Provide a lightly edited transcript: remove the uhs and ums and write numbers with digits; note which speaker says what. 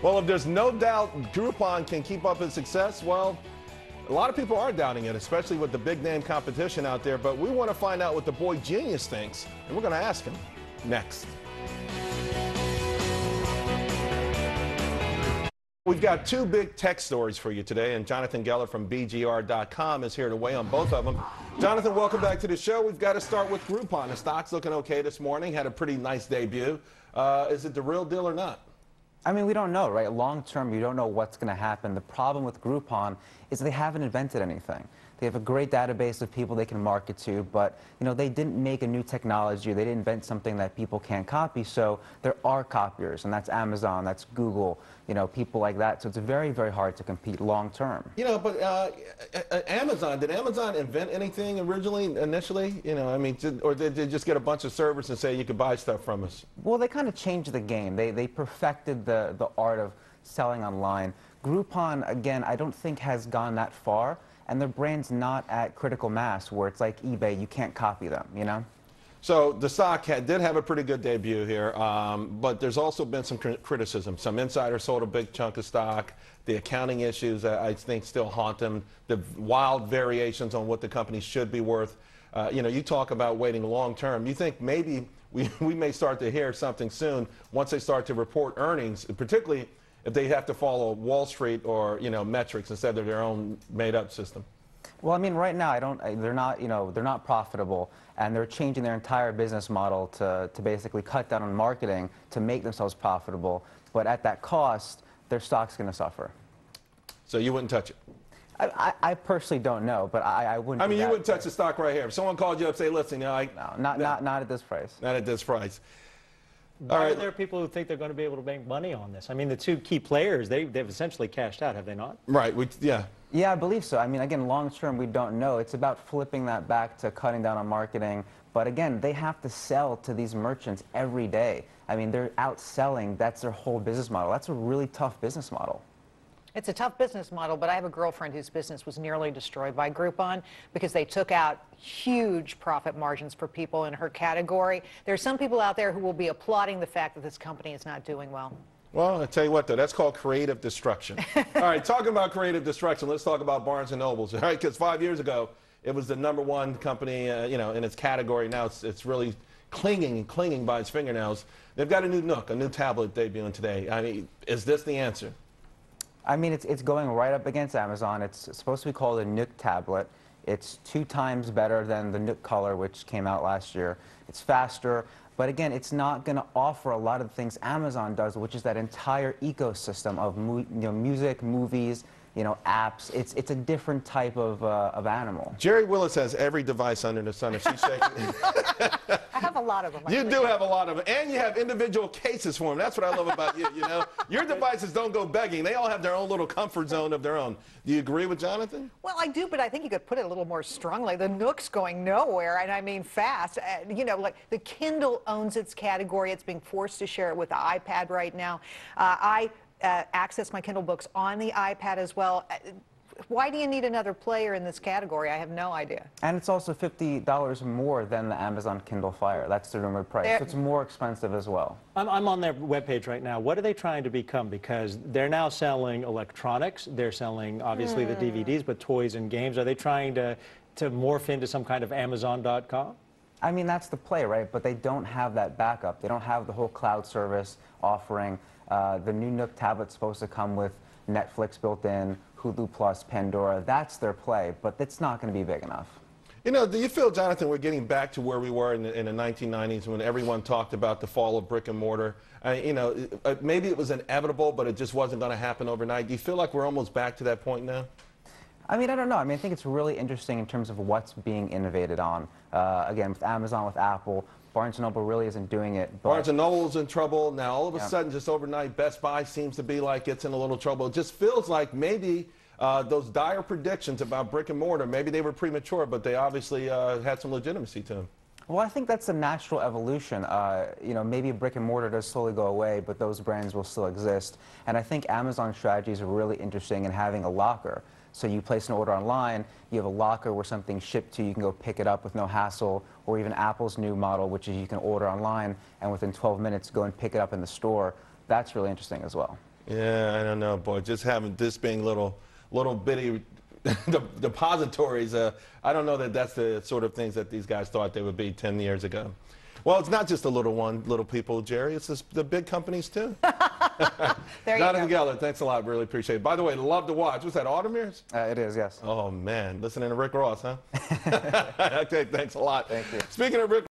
Speaker 1: Well, if there's no doubt Groupon can keep up its success, well, a lot of people are doubting it, especially with the big name competition out there. But we want to find out what the boy genius thinks, and we're going to ask him next. We've got two big tech stories for you today, and Jonathan Geller from BGR.com is here to weigh on both of them. Jonathan, welcome back to the show. We've got to start with Groupon. The stock's looking okay this morning, had a pretty nice debut. Is it the real deal or not?
Speaker 2: I mean, we don't know, right? Long term, you don't know what's going to happen. The problem with Groupon is they haven't invented anything. They have a great database of people they can market to, but they didn't make a new technology. They didn't invent something that people can't copy. So there are copiers, and that's Amazon, that's Google, people like that. So it's very, very hard to compete long term.
Speaker 1: But Amazon, did Amazon invent anything initially? Or did they just get a bunch of servers and say you could buy stuff from us?
Speaker 2: Well, they kind of changed the game. They perfected the art of selling online. Groupon, again, I don't think has gone that far. And their brand's not at critical mass where it's like eBay, you can't copy them,
Speaker 1: So the stock did have a pretty good debut here, but there's also been some criticism. Some insiders sold a big chunk of stock. The accounting issues, I think, still haunt them. The wild variations on what the company should be worth. You talk about waiting long term. You think maybe we may start to hear something soon once they start to report earnings, particularly if they have to follow Wall Street or metrics instead of their own made-up system?
Speaker 2: Well, I mean, right now they're not profitable, and they're changing their entire business model to basically cut down on marketing to make themselves profitable. But at that cost, their stock's going to suffer.
Speaker 1: So you wouldn't touch it?
Speaker 2: I personally don't know, but I wouldn't.
Speaker 1: I mean, you wouldn't touch the stock right here. If someone called you up and say, listen,
Speaker 2: no, not at this price.
Speaker 1: Not at this price.
Speaker 3: Why are there people who think they're going to be able to make money on this? I mean, the two key players, they've essentially cashed out, have they not?
Speaker 1: Right. Yeah.
Speaker 2: Yeah, I believe so. I mean, again, long term, we don't know. It's about flipping that back to cutting down on marketing. But again, they have to sell to these merchants every day. I mean, they're outselling. That's their whole business model. That's a really tough business model.
Speaker 4: It's a tough business model, but I have a girlfriend whose business was nearly destroyed by Groupon because they took out huge profit margins for people in her category. There are some people out there who will be applauding the fact that this company is not doing well.
Speaker 1: Well, I tell you what, though, that's called creative destruction. All right, talking about creative destruction, let's talk about Barnes & Nobles, all right? Because 5 years ago, it was the #1 company, in its category. Now it's really clinging by its fingernails. They've got a new NOOK, a new tablet debuting today. I mean, is this the answer?
Speaker 2: I mean, it's going right up against Amazon. It's supposed to be called a NOOK tablet. It's 2 times better than the NOOK Color, which came out last year. It's faster, but again, it's not going to offer a lot of the things Amazon does, which is that entire ecosystem of music, movies, apps. It's a different type of animal.
Speaker 1: Jerry Willis has every device under the sun, and she's shaking.
Speaker 4: I have a lot of them.
Speaker 1: You do have a lot of them, and you have individual cases for them. That's what I love about you, Your devices don't go begging. They all have their own little comfort zone of their own. Do you agree with Jonathan?
Speaker 4: Well, I do, but I think you could put it a little more strongly. The NOOK's going nowhere, and I mean fast. Like the Kindle owns its category. It's being forced to share it with the iPad right now. I access my Kindle books on the iPad as well. Why do you need another player in this category? I have no idea.
Speaker 2: And it's also $50 more than the Amazon Kindle Fire. That's the rumored price. So it's more expensive as well.
Speaker 3: I'm on their webpage right now. What are they trying to become? Because they're now selling electronics. They're selling, obviously, the DVDs, but toys and games. Are they trying to morph into some kind of Amazon.com?
Speaker 2: I mean, that's the play, right? But they don't have that backup. They don't have the whole cloud service offering. The new NOOK tablet's supposed to come with Netflix built in, Hulu Plus, Pandora. That's their play, but it's not going to be big enough.
Speaker 1: Do you feel, Jonathan, we're getting back to where we were in the 1990s when everyone talked about the fall of brick and mortar? Maybe it was inevitable, but it just wasn't going to happen overnight. Do you feel like we're almost back to that point now?
Speaker 2: I mean, I don't know. I mean, I think it's really interesting in terms of what's being innovated on. Again, with Amazon, with Apple, Barnes & Noble really isn't doing it. But
Speaker 1: Barnes & Noble's in trouble. Now, all of a sudden, just overnight, Best Buy seems to be like it's in a little trouble. It just feels like maybe those dire predictions about brick and mortar, maybe they were premature, but they obviously had some legitimacy to them.
Speaker 2: Well, I think that's a natural evolution. Maybe brick and mortar does slowly go away, but those brands will still exist. And I think Amazon's strategy is really interesting in having a locker. So you place an order online, you have a locker where something's shipped to, you can go pick it up with no hassle, or even Apple's new model, which is you can order online and within 12 minutes go and pick it up in the store. That's really interesting as well.
Speaker 1: Yeah, I don't know, boy. Just having this being little bitty depositories, I don't know that that's the sort of things that these guys thought they would be 10 years ago. Well, it's not just the little people, Jerry. It's the big companies, too.
Speaker 4: There you
Speaker 1: Jonathan
Speaker 4: go.
Speaker 1: Geller, thanks a lot. Really appreciate it. By the way, love to watch. Was that Automeres?
Speaker 2: It is, yes.
Speaker 1: Oh, man. Listening to Rick Ross, huh? Okay, thanks a lot.
Speaker 2: Thank you.
Speaker 1: Speaking of Rick